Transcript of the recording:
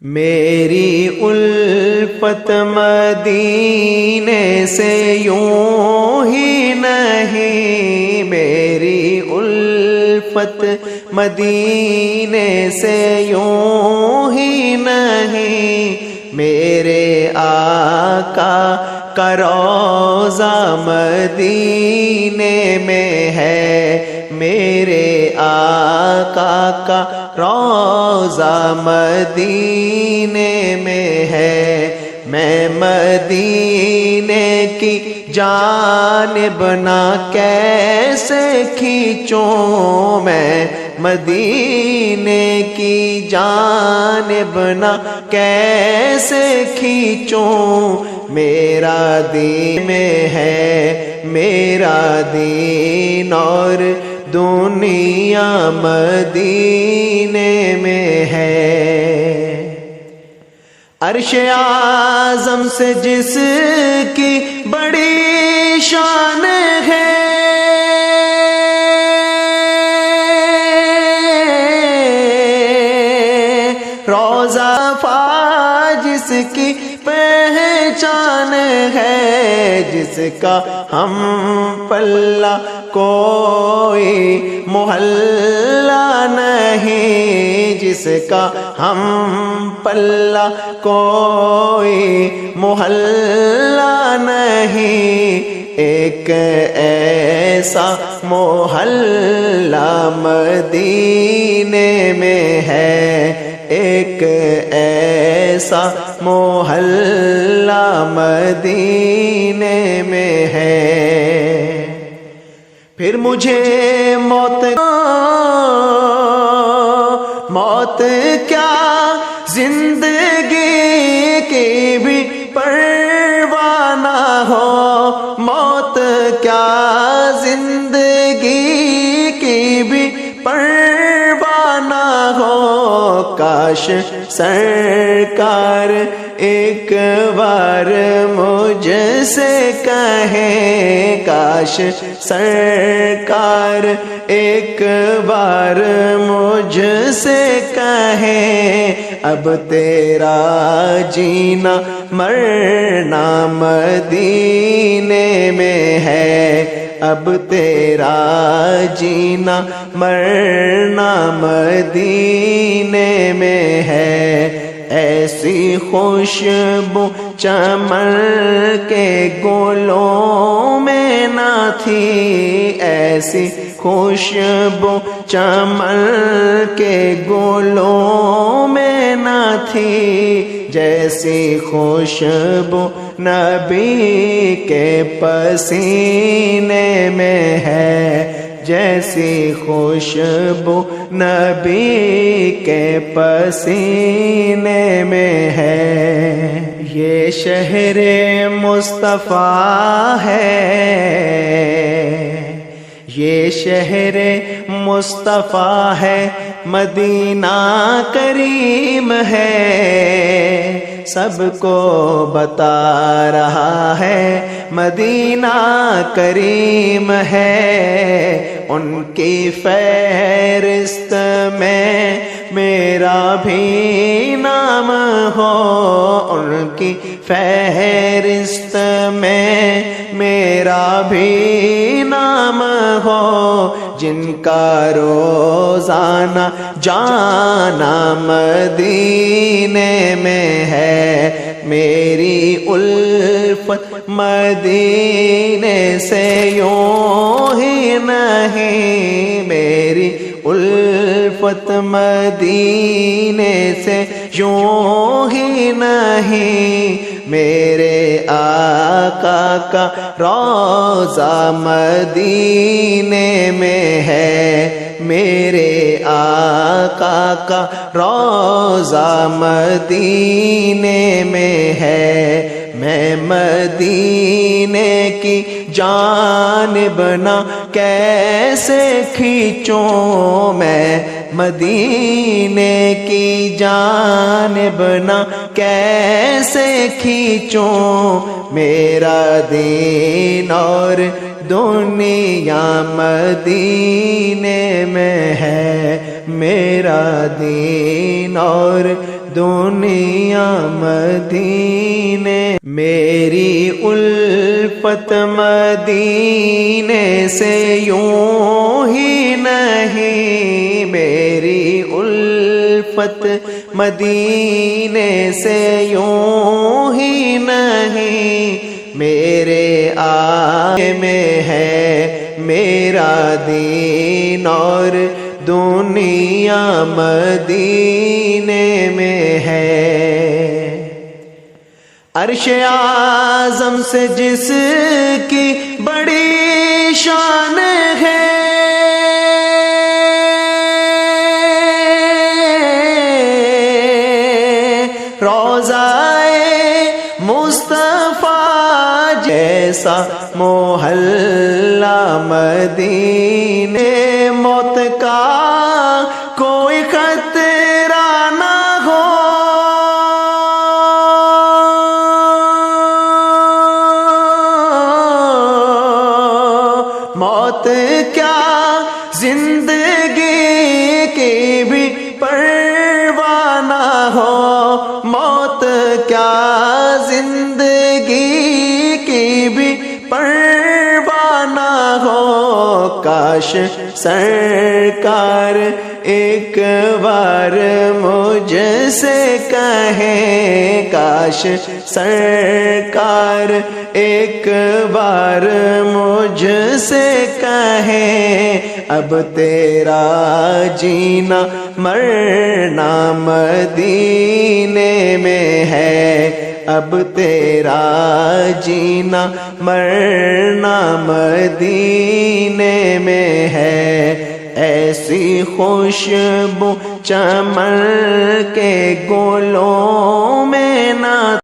میری الفت مدینے سے یوں ہی نہیں، میری الفت مدینے سے یوں ہی نہیں، میرے آقا کا روضہ مدینے میں ہے، میرے آقا کا روضہ مدینے میں ہے۔ میں مدینے کی جانب نہ کیسے کھینچوں، میں مدینے کی جانب نہ کیسے کھینچوں، میرا دین میں ہے، میرا دین اور دنیا مدینے میں ہے۔ عرش اعظم سے جس کی بڑی شان ہے، روضہ صفا جس کی پہچان ہے، جس کا ہم پلہ کوئی محلہ نہیں، جس کا ہم پلہ کوئی محلہ نہیں، ایک ایسا محلہ مدینے میں ہے، ایک ایسا محلہ مدینے میں ہے۔ پھر مجھے موت کیا زندگی کی بھی پرواہ نہ ہو، موت کیا زندگی کی بھی پرواہ نہ ہو، کاش سرکار ایک بار مجھ سے کہیں، کاش سرکار ایک بار مجھ سے کہیں، اب تیرا جینا مرنا مدینے میں ہے، اب تیرا جینا مرنا مدینے میں ہے۔ ایسی خوشبو چمن کے گلوں میں نہ تھی، ایسی خوشبو چمن کے گلوں میں نہ تھی، جیسی خوشبو نبی کے پسینے میں ہے، جیسی خوشبو نبی کے پسینے میں ہے۔ یہ شہر مصطفیٰ ہے، یہ شہر مصطفیٰ ہے، مدینہ کریم ہے، سب کو بتا رہا ہے مدینہ کریم ہے، ان کی فہرست میں میرا بھی نام ہو، ان کی فہرست میں میرا بھی نام ہو، جن کا روزانہ جانا مدینے میں ہے، میری الفت مدینے سے یوں ہی نہیں، میری الفت مدینے سے یوں ہی نہیں، میرے آقا کا روضہ مدینے میں ہے، میرے آقا کا روضہ مدینے میں ہے۔ میں مدینے کی جانب نہ کیسے کھینچوں، میں مدینے کی جانب نہ کیسے کھینچوں، میرا دین اور دنیا مدینے میں ہے، میرا دین اور دنیا مدینے میری الفت مدینے سے یوں ہی نہیں میری الفت مدینے سے یوں ہی نہیں میرے آنے میں ہے میرا دین اور دنیا مدینے میں ہے عرش اعظم سے جس کی بڑی شان ہے جیسا محلہ مدینے موت کا کوئی خطرہ نہ ہو موت کیا زندگی کی بھی پرواہ نہ ہو موت کیا زندگی بھی پرواہ نہ ہو کاش سرکار ایک بار مجھ سے کہیں کاش سرکار ایک بار مجھ سے کہیں اب تیرا جینا مرنا مدینے میں ہے اب تیرا جینا مرنا مدینے میں ہے ایسی خوشبو چمن کے گلوں